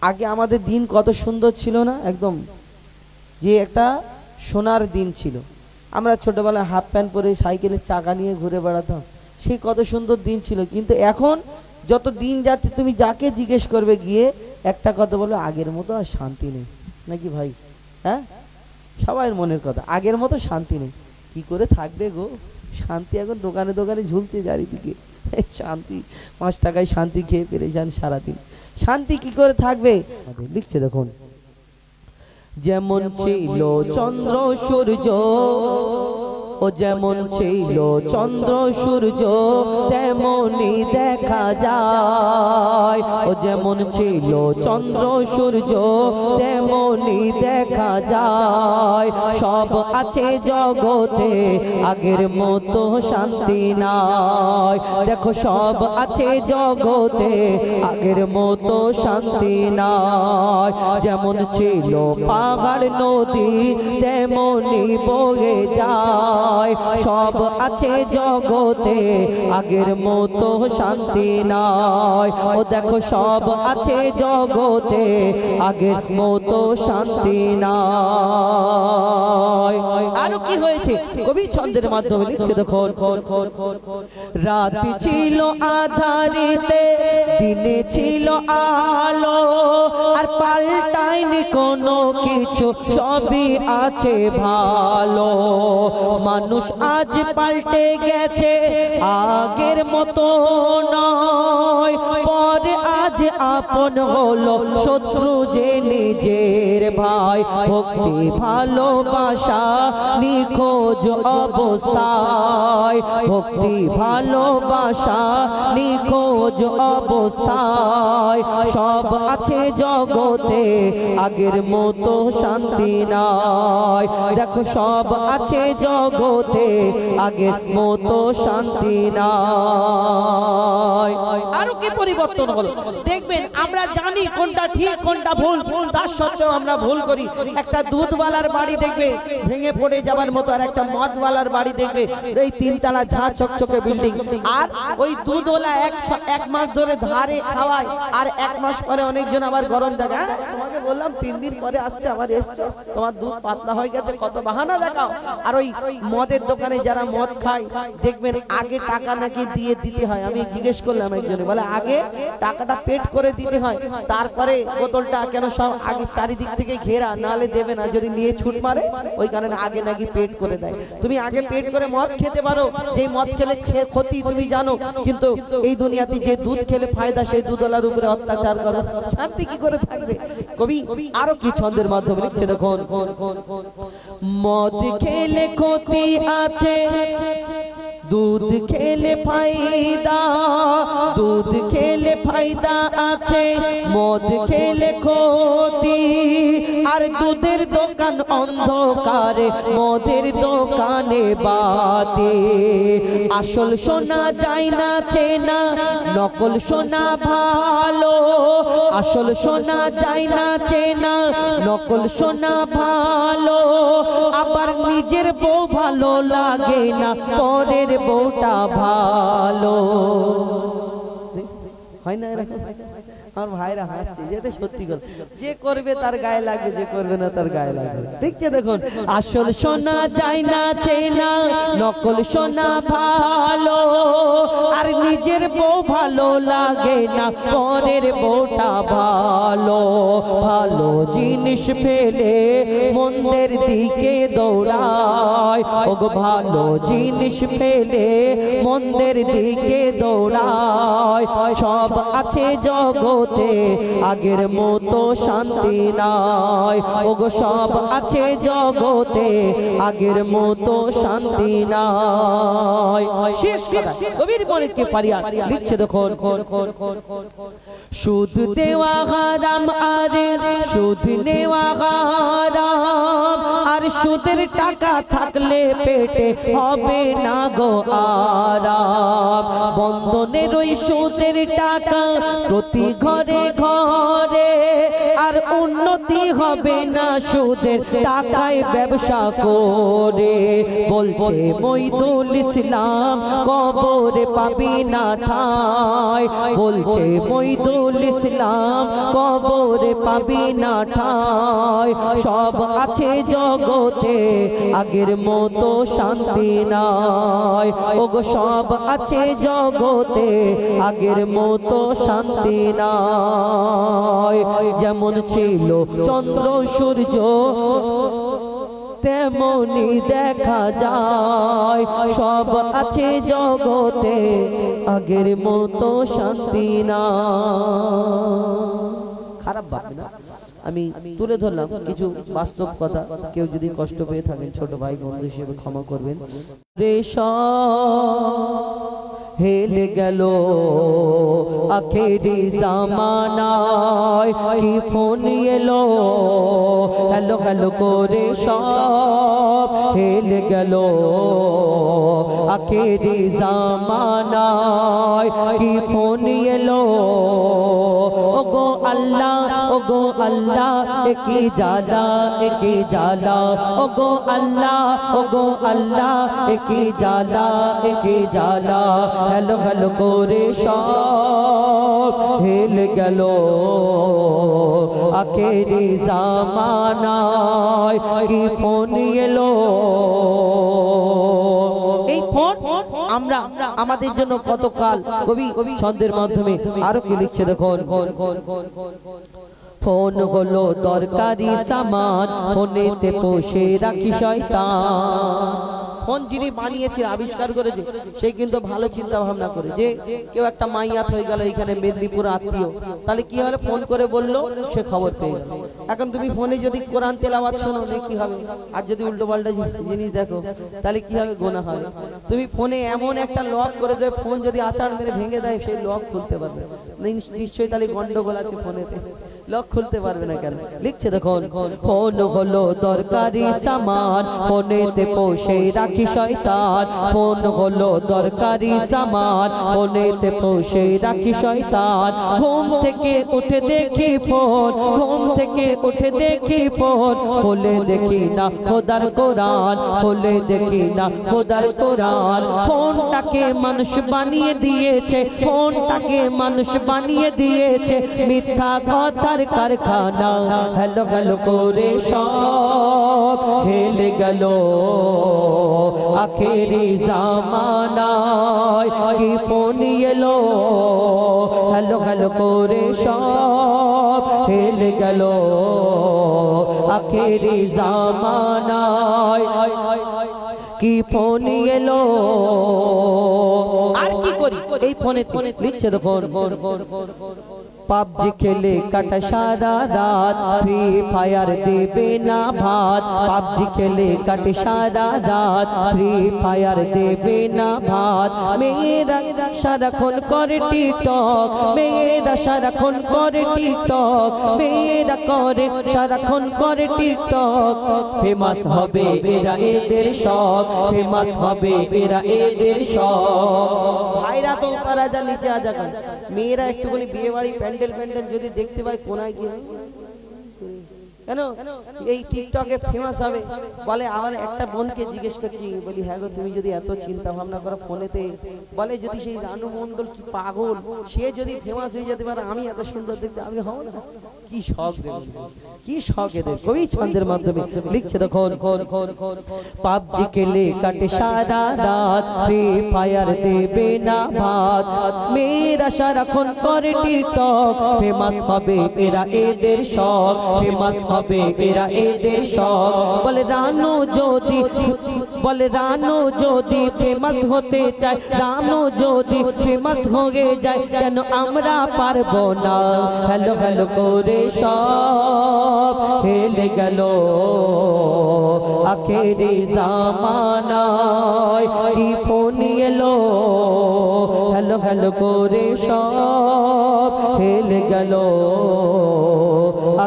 আগে আমাদের দিন কত সুন্দর ছিল না, একদম যে একটা সোনার দিন ছিল। আমরা ছোটবেলায় হাফ প্যান্ট পরে সাইকেলের চাকা নিয়ে ঘুরে বেড়াতাম, সেই কত সুন্দর দিন ছিল। কিন্তু এখন যত দিন যাচ্ছে তুমি যাকে জিজ্ঞেস করবে গিয়ে একটা কথা বলবে, আগের মতো আর শান্তি নেই নাকি ভাই? হ্যাঁ, সবার মনের কথা, আগের মতো শান্তি নেই। কি করে থাকবে গো শান্তি? এখন দোকানে দোকানে ঝুলছে চারিদিকে শান্তি, 5 টাকায় শান্তি খেয়ে পেরেছান সারাদিন। শান্তি কি করে থাকবে? লিখছে দেখুন, যেমন ছিল চন্দ্র সূর্য, ও যেমন ছিল চন্দ্র সূর্য তেমনি দেখা যায়। ও যেমন ছিল চন্দ্র সূর্য তেমনি দেখা যায়। সব আছে জগতে আগের মতো শান্তি নাই। দেখো সব আছে জগতে আগের মতো শান্তি নাই। যেমন ছিল পাহাড় নদী তেমনি বয়ে যায়। সব আছে জগতে আগের মতো শান্তি নাই। ও দেখো সব আছে জগতে আগের মতো শান্তি নাই। আরো কি হয়েছে কবি ছন্দের মাধ্যমে লিখছে দেখো, রাতি ছিল আধারিতে দিনে ছিল আলো, আর পাল্টায়নি কোনো কিছু, সবই আছে ভালো। মানুষ আজ পাল্টে গেছে আগের মতো নয়, পরে আজ আপন হলো শত্রু যে নিজের ভাই। ভক্তি ভালোবাসা নিখোঁজ অবস্থায়, ভক্তি ভালোবাসা নিখোঁজ অবস্থায়। সব আছে জগতে আগের মতো শান্তি নাই। দেখো সব আছে জগতে আগের মতো শান্তি নাই। আরো কি পরিবর্তন হলো দেখবেন, আমরা জানি কোনটা ঠিক কোনটা ভুল, তার সত্ত্বেও আমরা ভুল করি। একটা দুধওয়ালার বাড়ি দেখবে ভেঙে পড়ে যাবার মতো, আর একটা মদওয়ালার বাড়ি দেখবে এই 3 তলা ঝাঁ চকচকে বিল্ডিং। আর ওই দুধওয়ালা এক মাস ধরে ধারে খাওয়ায়, আর 1 মাস পরে অনেকজন আবার গরম দেখা, তোমাকে বললাম 3 দিন পরে আসছে, আবার এসছে, তোমার দুধ পাতলা হয়ে গেছে, কত বাহানা দেখাও। আর ওই মদের দোকানে যারা মদ খায় দেখবেন আগে টাকা নাকি দিয়ে দিতে হয়। আমি জিজ্ঞেস করলাম একজনে, বলে আগে টাকাটা পেড করে দিতে হয়, তারপরে বোতলটা কেন সব আগে চারিদিক থেকে ঘেরা, নালে দেবে না, যদি নিয়ে ছুট মারে ওই কারণে আগে নাকি পেড করে দেয়। তুমি আগে পেড করে মদ খেতে পারো, যে মদ খেলে ক্ষতি তুমি জানো, কিন্তু এই দুনিয়াতে যে দুধ খেলে ফায়দা সেই দুধওয়ালার উপরে অত্যাচার করো, শান্তি কি করে থাকবে? কবি আরো কি ছন্দের মাধ্যমে লিখছে দেখুন, মদ খেলে ক্ষতি আছে, দুধ খেলে ফায়দা, দুধ খেলে ফায়দা আছে, মদ খেলে ক্ষতি। আর দুধের দোকান অন্ধকারে, মদের দোকানে বাতি। আসল সোনা যায় না চেনা, নকল সোনা ভালো। আসল সোনা যায় না চেনা, নকল সোনা ভালো। আবার নিজের বউ ভালো লাগে না, পরের বউটা ভালো হয় না এরকম? আমার ভাইরা হাসছে, যেটা সত্যি কথা। যে করবে তার গায়ে লাগবে, যে করবে না তার গায়ে লাগবে। দেখছে দেখুন, আসল সোনা যায় না চেনা, নকল সোনা ভালো। আর নিজের বউ ভালো লাগে না, পরের বউটা ভালো। ভালো জিনিস ফেলে মন্দের দিকে দৌড়ায়, ওগো ভালো জিনিস ফেলে মন্দের দিকে দৌড়ায়। সব আছে জগতে আগের মতো শান্তি নাই। ওগো সব আছে জগতে আগের মতো শান্তি নাই। শেষ কথা কবির মনে কে পারিয়া লিখছে দেখুন, সুদ দেওয়া হারাম আর সুদ নেওয়া হারাম। আর সুদের টাকা থাকলে পেটে হবে না গো আরাম। বন্ধনের ওই সুদের টাকা প্রতি ঘরে ঘরে, আর অন্য উন্নতি হবে না সুদের টাকায় ব্যবসা করে। বলছে মইদুল ইসলাম কবরে পাবি না ঠাঁই, বলছে মইদুল ইসলাম কবরে পাবি না ঠাঁই। সব আছে জগতে আগের মতো শান্তি নাই, ওগো সব আছে জগতে আগের মতো শান্তি নাই। যেমন ছিল চন্দ্র সূর্য তেমনি দেখা যায়, সব আছে জগতে আগের মতো শান্তি না। খারাপ ভাবে না, আমি তুলে ধরলাম কিছু বাস্তব কথা। কেউ যদি কষ্ট পেয়ে থাকেন ছোট ভাই বন্ধু হিসেবে ক্ষমা করবেন। হেলে গেল আখেরি জামানায়, কি ফোন এলো হ্যালো হ্যালো করে সব হেলে গেল আখেরি জামানায়, কি ফোন এলো ওগো আল্লাহ ওগো আল্লাহ একি জালা একি জালা, ওগো আল্লাহ ওগো আল্লাহ একি জালা একি জালা। হ্যালো হ্যালো করে সব হেলে গেল আখেরি জামানায়, কি ফোন এলো। এই ফোন আমরা আমাদের জন্য কত কাল কবি ছন্দের মাধ্যমে আরো কি লিখছে দেখুন। ফোন হলো দরকারি সামান, ফোনেতে পোষে রাখি শয়তান। ফোন যিনি বানিয়েছে আবিষ্কার করেছে সে কিন্তু ভালো চিন্তা ভাবনা করে যে কেউ একটা মাইয়াত হয়ে গেল এখানে মেদিনীপুর আত্মীয়, তাহলে কি হলো ফোন করে বললো সে খবর পেয়ে গেল। এখন তুমি ফোনে যদি কোরআন তেলাওয়াত শোনো কি হবে, আর যদি উল্টো পাল্টা জিনিস দেখো তাহলে কি হবে, গোনা হবে। তুমি ফোনে এমন একটা লক করে দেবে, ফোন যদি আচার মেরে ভেঙে দেয় সেই লক খুলতে পারবে নিশ্চয়ই, তাহলে গন্ডগোল আছে ফোনেতে, লক খুলতে পারবে না কেন। লিখছে দেখুন, ফোন হলো দরকারি সামান, ফোনেতে পোষে রাখি শয়তান। ফোন হলো দরকারি সামান, ফোনেতে পোষে রাখি শয়তান। ঘুম থেকে উঠে দেখি ফোন, ঘুম থেকে উঠে দেখি ফোন, খুলে দেখি না খোদার কোরআন, খুলে দেখি না খোদার কোরআন। ফোনটাকে মানুষ বানিয়ে দিয়েছে, ফোনটাকে মানুষ বানিয়ে দিয়েছে মিথ্যা কথার কারখানা। হ্যালো হ্যালো করে সব হেলে গেল আখেরি জামানায়, কি ফোন এলো হ্যালো হ্যালো করে সব হেলে গেল আখেরি জামানায়, কি ফোন এলো। আর কি করি এই ফোনে লিখছে দেখুন, পাবজি খেলে কাটা সারা রাত, ফ্রি ফায়ার দেবে না ভাত। পাবজি খেলে কাটে সারা রাত, ফ্রি ফায়ার দেবে না ভাত। মেয়েরা সারাক্ষণ করে টিকটক, মেয়েরা সারাক্ষণ করে টিকটক, মেয়েরা করে সারাক্ষণ করে টিকটক। ফেমাস হবে এরা এদের শখ, ফেমাস হবে এরা এদের শখ। ভাইরা তো পারা যা নিচে আজা গান, মেয়েরা একটুখানি বিয়ে বাড়ি প্যান্ডেল প্যান্ডেল যদি দেখতে পায় কোনায় গিয়ে কেন এই টিকটকে ফেমাস হবে বলে। আমার একটা বোনকে জিজ্ঞেস করছি, বলি হ্যাঁ গো তুমি যদি এত চিন্তা ভাবনা করো ফোনেতে, বলে যদি সেই রানু মন্ডল কি পাগল, সে যদি ফেমাস হয়ে যেতে পারে আমি এত সুন্দর দেখতে আমি হব না। কি শখ দেব, কি শখ এদের। কবি ছন্দের মাধ্যমে লিখছে দেখুন, পাবজি খেলে কাটে সারা রাত, ফ্রি ফায়ার দেবে না ভাত। মেয়েরা সারাক্ষণ করে টিকটক, ফেমাস হবে এরা এদের শখ, ফেমাস হবে এরা এদের শখ। বলে রানু যদি, বলে রানু যদি ফেমাস হতে চায়, রানু যদি ফেমাস হয়ে যায় কেন আমরা পারবো না। হ্যালো হ্যালো করে সব হেলে গেল আখেরি জামানায়, কি ফোন এলো হ্যালো হ্যালো করে সব হেলে গেল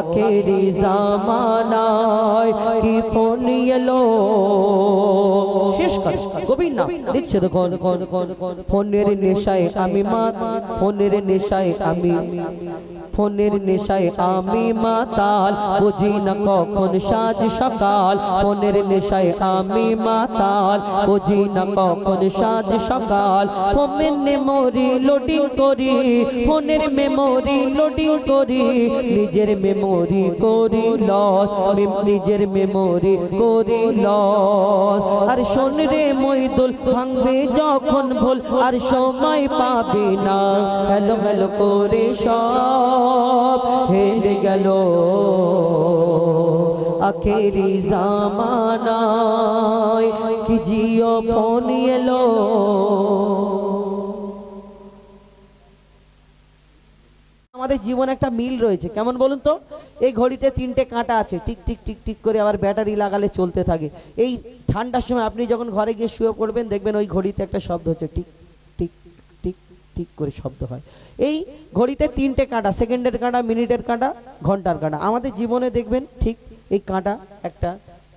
আখেরি জামানায়, কি ফোন এলো। শেষ কর কবি না লিখছে দেখুন, ফোনের নেশায় আমি মাত, ফোনের নেশায় আমি ফোনের নেশায় আমি মাতাল, বুঝি না কখন সাজ সকাল। ফোনের নেশায় আমি মাতাল, বুঝি না কখন সাজ সকাল। ফোনের মেমোরি লোডিং করি, ফোনের মেমোরি লোডিং করি, নিজের মেমোরি করি লস, নিজের মেমোরি করি লস। আর শোন রে মইদুল, ভাঙবে যখন ভুল আর সময় পাবি না। হ্যালো হ্যালো করে সব হেলে গেল আখেরি জামানায়, কি জিও ফোন এলো। আমাদের জীবনে একটা মিল রয়েছে, কেমন বলুন তো? এই ঘড়িতে 3টে কাঁটা আছে, টিক টিক টিক টিক করে, আবার ব্যাটারি লাগালে চলতে থাকে। এই ঠান্ডার সময় আপনি যখন ঘরে গিয়ে শুয়ে পড়বেন, দেখবেন ওই ঘড়িতে একটা শব্দ হচ্ছে, টিক টিক টিক টিক করে শব্দ হয়। এই ঘড়িতে 3টে কাঁটা, সেকেন্ডের কাঁটা, মিনিটের কাঁটা, ঘন্টার কাঁটা। আমাদের জীবনে দেখবেন ঠিক এই কাঁটা একটা,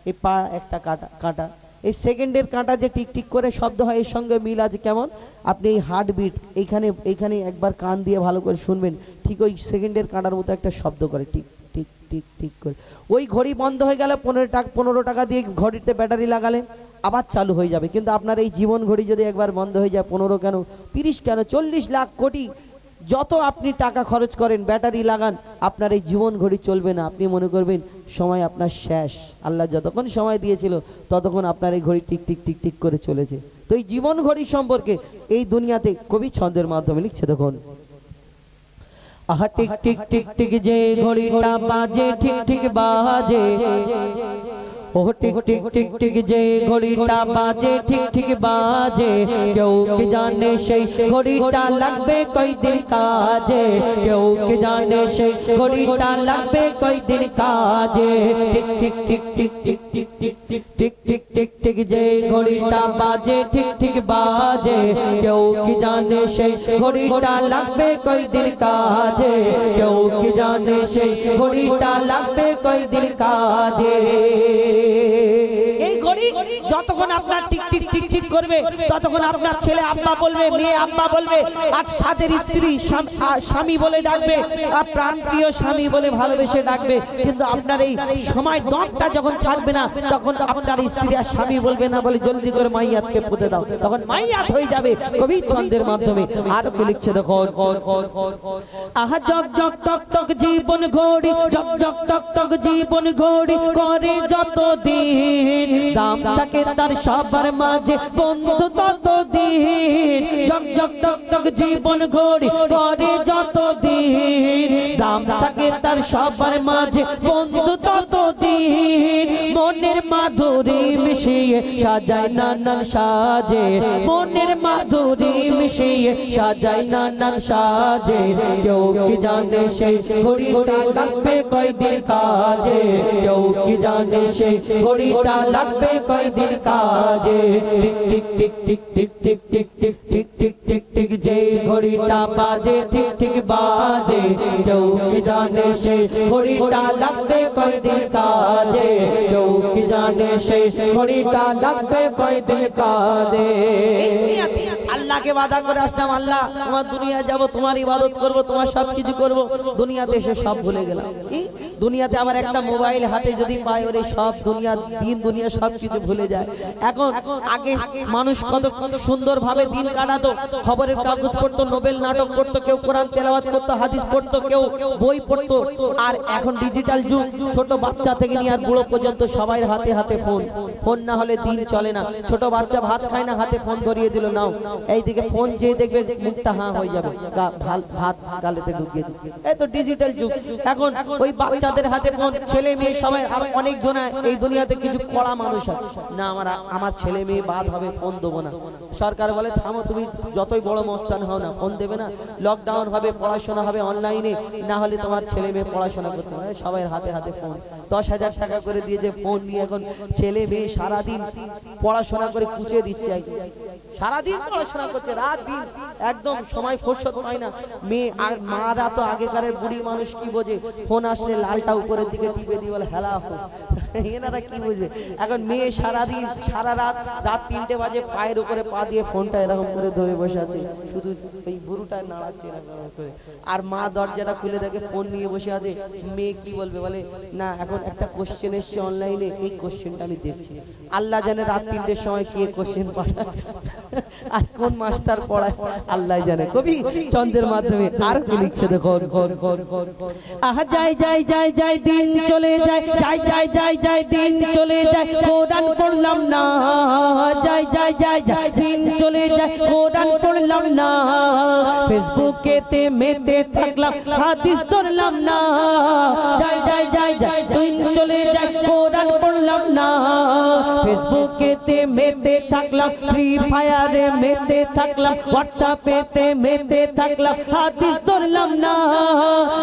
এই পা একটা কাঁটা কাঁটা, এই সেকেন্ডের কাঁটা যে টিক টিক করে শব্দ হয়, এর সঙ্গে মিল আছে। কেমন? আপনি এই হার্টবিট এইখানে এইখানে একবার কান দিয়ে ভালো করে শুনবেন, ঠিক ওই সেকেন্ডের কাঁটার মতো একটা শব্দ করে, টিক টিক টিক টিক করে। ওই ঘড়ি বন্ধ হয়ে গেলে 15 টাকা দিয়ে ঘড়িতে ব্যাটারি লাগালেন, আবার চালু হয়ে যাবে। কিন্তু আপনার এই জীবন ঘড়ি যদি একবার বন্ধ হয়ে যায়, 15 কেন, 30 কেন, 40 লাখ কোটি যত আপনি টাকা খরচ করেন, ব্যাটারি লাগান, আপনার এই জীবন ঘড়ি চলবে না। আপনি মনে করবেন সময় আপনার শেষ। আল্লাহ যতক্ষণ সময় দিয়েছিল ততক্ষণ আপনার এই ঘড়ি টিক টিক টিক টিক করে চলেছে। তো এই জীবন ঘড়ি সম্পর্কে এই দুনিয়াতে কবি ছন্দের মাধ্যমে লিখছে, দেখুন। আহা টিক টিক টিক টিক যে ঘড়িটা বাজে, ঠিক ঠিক বাজে। ও টিক টিক টিক টিক যে ঘড়িটা বাজে, ঠিক ঠিক বাজে। কেউ কি জানে সেই ঘড়িটা লাগবে কয়দিন কাজে, কেউ কি জানে সেই ঘড়িটা লাগবে কয়দিন কাজে। Tick tick tick tick tick tick tick tick tick tick tick tick যে ঘড়িটা বাজে, ঠিক ঠিক বাজে। কেউ কি জানে সেই ঘড়িটা লাগবে কয়দিন কাজে, কেউ কি জানে সেই ঘড়িটা লাগবে কয়দিন কাজে। এই ঘড়ি যতক্ষণ আপনার টিক টিক টিক টিক করবে, ততক্ষণ আপনার ছেলে আব্বা বলবে, মেয়ে আব্বা বলবে, আজ সাথের স্ত্রী স্বামী বলে ডাকবে, আর প্রাণ প্রিয় স্বামী বলে ভালোবেসে ডাকবে। কিন্তু আপনার এই সময় দমটা যখন থাকবে না, তখন আপনার স্ত্রী আর স্বামী বলবে না, বলে জলদি করে মাইয়াতকে পুঁতে দাও, তখন মাইয়াত হয়ে যাবে। কবি ছন্দের মাধ্যমে আর কি লিখছে, দেখো। আহা জগ জগ টক টক জীবন ঘড়ি, জগ জগ টক টক জীবন ঘড়ি করে যত দিন, দাম থাকে তার সবার মাঝে বন্ধু তত দিন। জগ জগ টক টক জীবন ঘড়ি করে যত দিন, দাম থাকে তার সবার মাঝে বন্ধু তত দিন। মনের মাধুরী মিশিয়ে সাজায় নানান সাজে, মনের মাধুরী মিশিয়ে সাজায় নানান সাজে। কেউ কি জানে সেই ঘড়িটা লাগবে কয়দিন কাজে, কেউ কি জানে সেই ঘড়িটা লাগবে কয়দিন কাজে। Tick tick tick tick tick tick tick tick tick tick tick যে ঘড়িটা বাজে, ঠিক ঠিক বাজে। কেউ কি জানে সেই ঘড়িটা লাগবে কয়দিন কাজে, কেউ কি জানে সেই ঘড়িটা লাগবে কয়দিন কাজে। আল্লাহকে ওয়াদা করে আসলাম, আল্লাহ তোমার দুনিয়া যাব, তোমার ইবাদত করব, তোমার সব কিছু করব। দুনিয়াতে এসে সব ভুলে গেলাম। কি দুনিয়াতে আমার একটা মোবাইল হাতে যদি পাই, ওরে সব দুনিয়া, দিন দুনিয়া সব কিছু ভুলে যায়। এখন আগে মানুষ কত সুন্দর ভাবে দিন কাটাতো, খবরের কাগজ পড়তো, নোবেল নাটক পড়তো, কেউ কোরআন তেলাওয়াত করতো, হাদিস পড়তো, কেউ বই পড়তো। আর এখন ডিজিটাল যুগ, ছোট বাচ্চা থেকে নিয়ে আর বুড়ো পর্যন্ত সবাই হাতে হাতে ফোন। ফোন না হলে দিন চলে না। ছোট বাচ্চা ভাত খায় না, হাতে ফোন ধরিয়ে দিল, নাও। এইদিকে ফোন যে দেখবে মুখটা হাঁ হয়ে যাবে, ভাত গালেতে ঢুকিয়ে দিবে। এই তো ডিজিটাল যুগ। এখন ওই বাচ্চাদের হাতে ফোন, ছেলে মেয়ে সবাই। আর অনেক জন এই দুনিয়াতে কিছু কড়া মানুষ আছে না, আমার ছেলে মেয়ে বাদ হবে, ফোন দেবো না। সরকার বলে থামো, তুমি যতই বড় মস্তান হও না, ফোন দেবে না। লকডাউন হবে, পড়াশোনা হবে অনলাইনে, না হলে তোমার ছেলে মেয়ে পড়াশোনা করতে হবে। সবাই হাতে হাতে ফোন। 10,000 টাকা করে দিয়েছে ফোন নিয়ে। এখন ছেলে মেয়ে সারাদিন পড়াশোনা করে কুচে দিচ্ছে, সারাদিন পড়াশোনা করছে, রাত দিন একদম সময় ফুরসত পায় না। মেয়ে আর মারা তো আগেকারের বুড়ি মানুষ কি বোঝে, ফোন আসলে লালটা উপরের দিকে টিপে দিয়ে বলে হেলা হো, এনারা কি বুঝবে। এখন মেয়ে সারাদিন সারা রাত, রাত 3টে বাজে পায়ের উপরে পা দিয়ে ফোনটা এরকম করে ধরে বসে আছে, শুধু এই বুড়োটা নাড়াচ্ছে এরকম করে, আর মা দরজাটা খুলে দেখে ফোন নিয়ে বসে আছে। মেয়ে কি বলবে, বলে না এখন একটা কোশ্চেন এসছে অনলাইনে, এই কোশ্চেনটা আমি দেখছি। আল্লাহ জানে রাত 3টের সময় কে কোশ্চেন পাঠায় আর কোন মাস্টার পড়ায় আল্লাহ জানে। কবি চন্দ্রের মাধ্যমে আর কি লিখছে দেখো, আহা যাই যাই যাই যাই দিন চলে যায়, যাই যাই যাই যাই দিন চলে যায়, কোরআন পড়লাম না, যাই যাই যাই যাই দিন চলে যায়, কোরআন পড়লাম না, ফেসবুকেতে মেতে থাকলাম, হাদিস ধরলাম না, যাই যাই যাই যাই দিন চলে যায়, কোরআন পড়লাম না, ফেসবুকেতে মেতে থাকলাম, ফ্রি ফায়ারে মেতে থাকলাম, হোয়াটসঅ্যাপেতে মেতে থাকলাম, হাদিস ধরলাম না,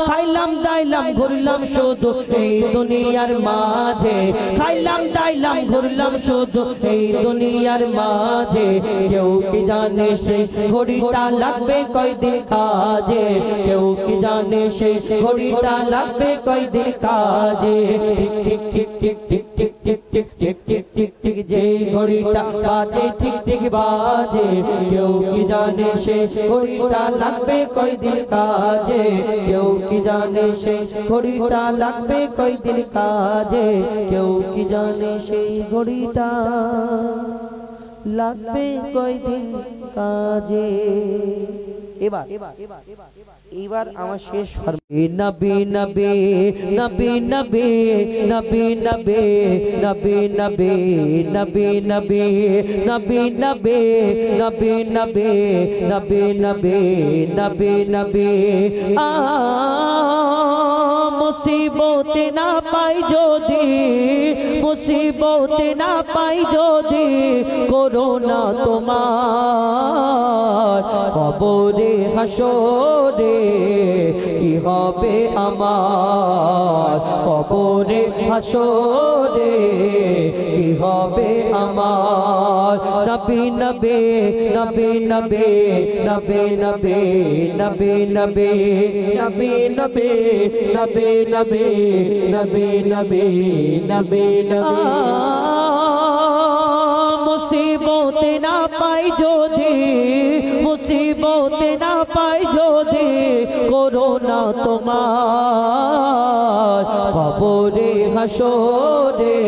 খাইলাম দাইলাম ঘুরলাম শুধু এই দুনিয়ার মাঝে, খাইলাম দাইলাম ঘুরলাম শুধু এই দুনিয়ার মাঝে, কেউ কি জানে সেই ঘড়িটা লাগবে কয়দিন কাজে, কেউ কি জানে সেই ঘড়িটা লাগবে কয়দিন কাজে, ঠিক ঠিক ঠিক ঠিক ঠিক ঠিক ঠিক ঠিক ঠিক ঠিক ঠিক যে ঘড়িটা বাজে ঠিক ঠিক বাজে, কেউ কি জানে সেই ঘড়িটা লাগবে কয়দিন কাজে, কেউ কি জানে সেই ঘড়িটা লাগবে কয়দিন কাজে, কেউ কি জানে সেই ঘড়িটা লাগবে কয়দিন কাজে। এবার এবার আমার শেষ নবী নবী নবী নবী নবী নবী নবী নবী নবী নবী নবী নবী নবী নবী নবী নবী নবী নবী আ মুসিবত না পাই যদি, মুসিবত না পাই যদি, করোনা তোমার কবরে হাসরে কি হবে আমার, কবরে হাসরে কি হবে আমার, নবী নবী নবী নবী নবী নবী নবী নবী নবী নবী নবী নবী নবী নবী নবী নবী মুসিবত না পাই যদি, মুসিবত না পাই যদি, করোনা তোমার কবরে হাসরে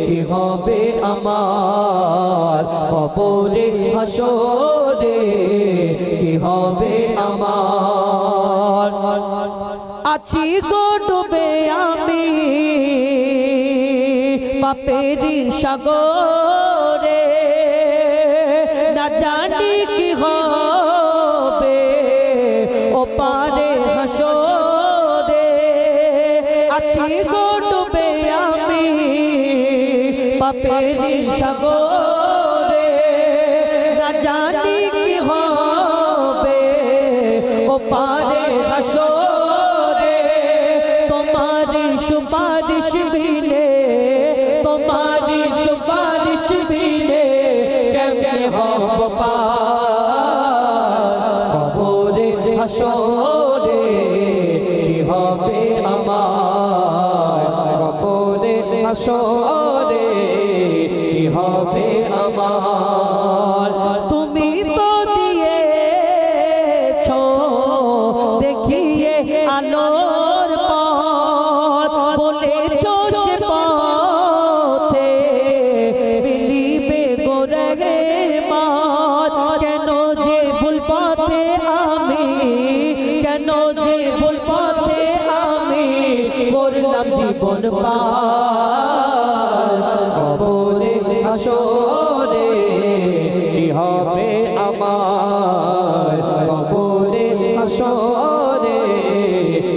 কি হবে আমার, কবরে হাসরে কি হবে আমার, আছি গো ডুবে আমি পাপেরি সাগরে, না জানি কি হবে ও পারে হাসরে, আছি গো ডুবে আমি পাপেরি সাগরে, না জানি কি হবে ও পারে হাসরে, তোমারি সুপারিশ বিনে, তোমারি সুপারিশ বিনে কেমনে হব পার, কবরে হাসরে কি হবে আমার, কবরে হাসরে কি হবে আমার, তুমি তো দিয়েছো দেখিয়ে আলোর পথ, বলেছো সে পথে মিলিবে গোরে মাত, কেন যে ভুল পথে আমি, কেন যে ভুল পথে আমি করলাম জীবন পার, কবরে হাসরে কি হবে আমার, কবরে হাসরে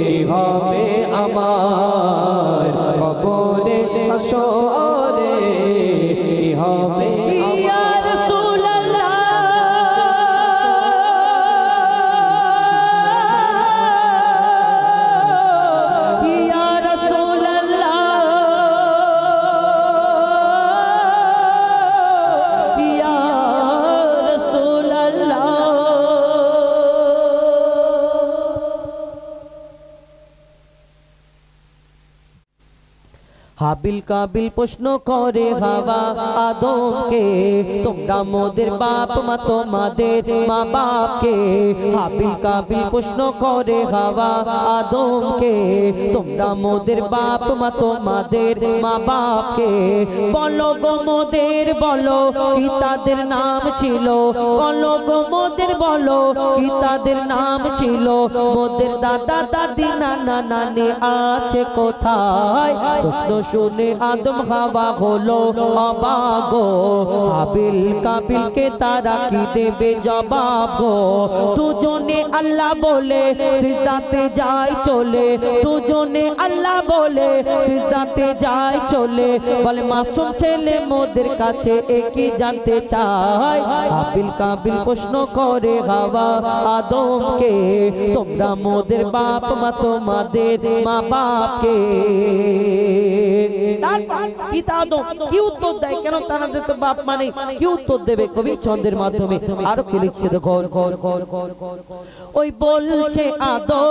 কি হবে আমার, কবরে হাসরে কি হবে ইয়া রাসূলুল্লাহ, ইয়া রাসূলুল্লাহ, ইয়া রাসূলুল্লাহ, হাবিল কাবিল প্রশ্ন করে হাওয়া আদমকে, তোমরা মোদের বাপ মা তোমাদের মা বাপকে। হাবিল কাবিল প্রশ্ন করে হাওয়া আদমকে, তোমরা মোদের বাপ মা তোমাদের মা বাপকে। বলো গো মোদের বলো কি তাদের নাম ছিল, বলো গো মোদের বলো কি তাদের নাম ছিল। মোদের দাদা দাদি নানা নানি আছে কোথায়, প্রশ্ন শুনে আদম হাওয়া হলো অবাক গো। হাবিল কাবিলকে তারা কি দেবে জবাব গো। দুজনে আল্লাহ বলে সিজদাতে যায় চলে, দুজনে আল্লাহ বলে সিজদাতে যায় চলে। বলে মাসুম ছেলে মোদের কাছে একই জানতে চায়। হাবিল কাবিল প্রশ্ন করে হাওয়া আদমকে, তোমরা মোদের বাপ মা তোমাদের মা বাপকে। পিতা আদম কি উত্তর দেয়, কেন তাদের তো বাপ মানে কি উত্তর দেবে কবি ছন্দের মাধ্যমে আরো কি লিখছে দেখো। ওই বলছে আদম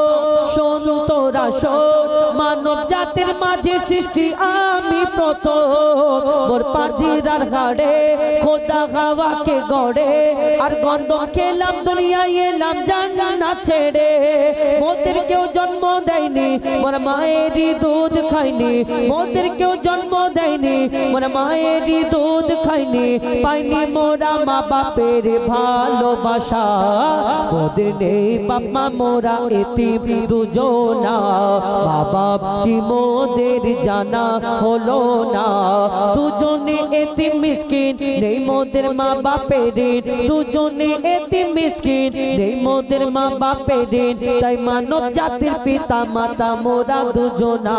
শোন তোরা শোন, মানব জাতির মাঝে সৃষ্টি আমি প্রথম। মোর পাজিরার ঘাড়ে খোদা হাওয়াকে গড়ে, আর গন্ধ খেলাম দুনিয়ায় এলাম জান্নাত ছেড়ে। মোদের কেউ জন্ম দেয়নি মোর মায়েরই দুধ খাইনি, মোদের কেউ জন্ম দেয়নি মোর মায়েরই দুধ খাইনি। পাইনি মোরা মা বাপের ভালোবাসা, মোদের নেই বাপ মা মোরা এতিম দুজনা। মা বাপ কি মোদের জানা হলো না, দুজনে এতিম মিসকিন নেই মোদের মা বাপের। দুজনে এতিম মিসকিন নেই মোদের মা বাপের। তাই মানব জাতির পিতা মাতা মোরা দুজনা।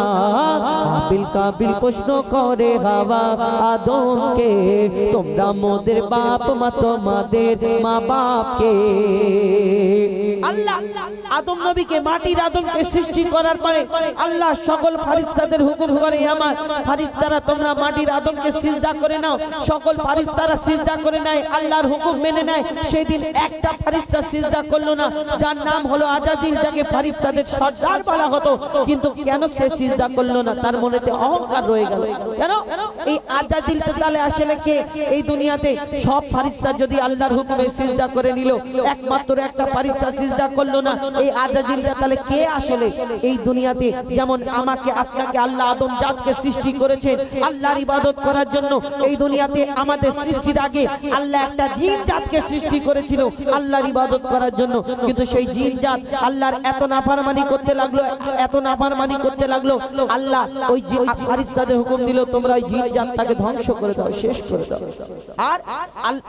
হাবিল কাবিল প্রশ্ন করে হাওয়া আদমকে, তোমরা মোদের বাপ মা তোমাদের মা বাপকে। আল্লাহ আদম নবীকে মাটির আদমকে সৃষ্টি করার পরে আল্লাহ সকল ফেরেশতাদের হুকুম করে, আমার ফেরেশতারা তোমরা মাটির আদমকে সিজদা করে নাও। সকল ফেরেশতারা সিজদা করে নেয়, আল্লাহর হুকুম মেনে নেয়। সেই দিন একটা ফেরেশতা সিজদা করলো না, যার নাম হলো আজাজিল, যাকে ফেরেশতাদের সর্দার বলা হতো। কিন্তু কেন সে সিজদা করলো না, তার মনেতে অহংকার রয়ে গেল। কেন এই আজাজিল তাহলে আসলে কে এই দুনিয়াতে? সব ফেরেশতা যদি আল্লাহর হুকুমে সিজদা করে নিল, একমাত্র একটা ফেরেশতা সিজদা করলো না, এই আজাজিলটা তাহলে কে আসলে এই দুনিয়াতে? যেমন আমাকে আপনাকে আল্লাহ আদম জাতকে সৃষ্টি করেছেন আল্লাহর ইবাদত করার জন্য। এই দুনিয়াতে আমাদের সৃষ্টির আগে আল্লাহ একটা জিন জাতকে সৃষ্টি করেছিল আল্লাহর ইবাদত করার জন্য। কিন্তু সেই জিন জাত আল্লাহর এত নাফরমানি করতে লাগলো, এত নাফরমানি করতে লাগলো, আল্লাহ ওই ফেরেশতাদের হুকুম দিল তোমরা ওই জিন জাতটাকে ধ্বংস করে দাও, শেষ করে দাও। আর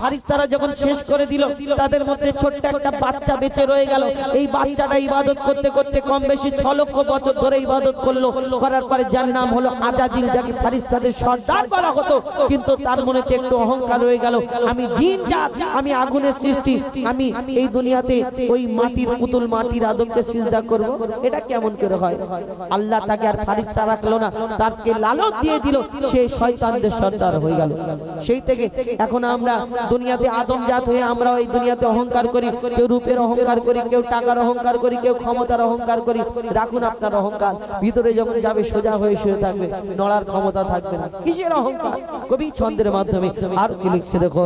ফেরেশতারা যখন শেষ করে দিল, তাদের মধ্যে ছোট্ট একটা বাচ্চা বেঁচে রয়ে গেল। এই বাচ্চাটা ইবাদত করতে করতে কম বেশি 6 লক্ষ বছর ধরে ইবাদত করলো। করার পরে যার নাম হলো আজাজিল, যাকে ফেরেশতাদের সর্দার বলা হতো। কিন্তু তার মনেতে একটু অহংকার হয়ে গেল, আমি জিন জাত, আমি আগুনের সৃষ্টি, আমি এই দুনিয়াতে ওই মাটির পুতুল মাটির আদমকে সিজদা করব, এটা কেমন করে হয়? আল্লাহ তাকে আর ফেরেশতা রাখলো না, তাকে লালত দিয়ে দিল, সে শয়তানদের সর্দার হয়ে গেল। সেই থেকে এখন আমরা দুনিয়াতে আদম জাত হয়ে আমরা এই দুনিয়াতে অহংকার করি। কেউ রূপের অহংকার করি, কেউ টাকার অহংকার করি, কেউ ক্ষমতার অহংকার করি। রাখুন আপনার অহংকার, ভিতরে যখন যাবে সোজা হয়ে শুয়ে থাকবে, নড়ার ক্ষমতা থাকবে না। কিসের অহংকার? কবি ছন্দের মাধ্যমে আর কি লিখছে দেখো।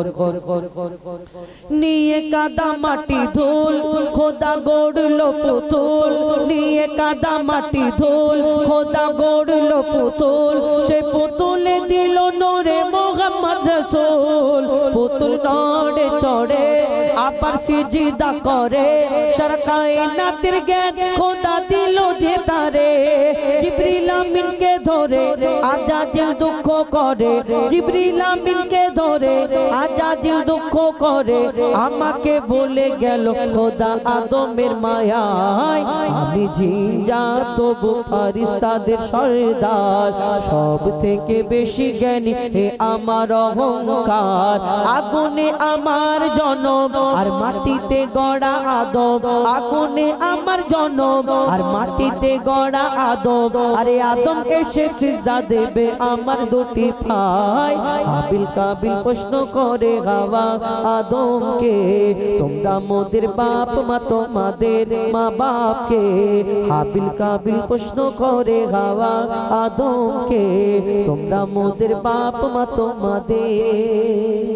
নিয়ে কাদা মাটি ধুল খোদা গড়লো পুতুল, নিয়ে কাদা মাটি ধুল খোদা গড়লো পুতুল। সে পুতুলে দিল নূরে মোহাম্মদ রাসূল। পুতুল নড়ে চড়ে আবার সিজদা করে, সারা কায়নাতের জ্ঞান খোদা দিল যে তারে। জিবরিল আমিনকে ধরে আজাজিল দুঃখ করে, জিবরিল আমিনকে ধরে আজাজিল দুঃখ করে। আমাকে বলে গেল খোদা আদমের মায়ায়, আমি জিন জাত তবু ফেরেশতাদের সর্দার। সব থেকে বেশি জ্ঞানী হে আমার অহংকার। আগুনে আমার জনম আর মাটিতে গড়া আদম, আগুনে আমার জনম আর মাটিতে গড়া আদম। আরে আদম এসে সিজদা দেবে আমার দুটো দুটি ভাই হাবিল কাবিল প্রশ্ন করে হাওয়া আদমকে তোমরা মোদের বাপ মা তোমাদের মা বাপকে হাবিল কাবিল প্রশ্ন করে হাওয়া আদমকে তোমরা মোদের বাপ মা তোমাদের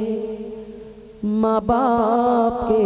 মা বাপকে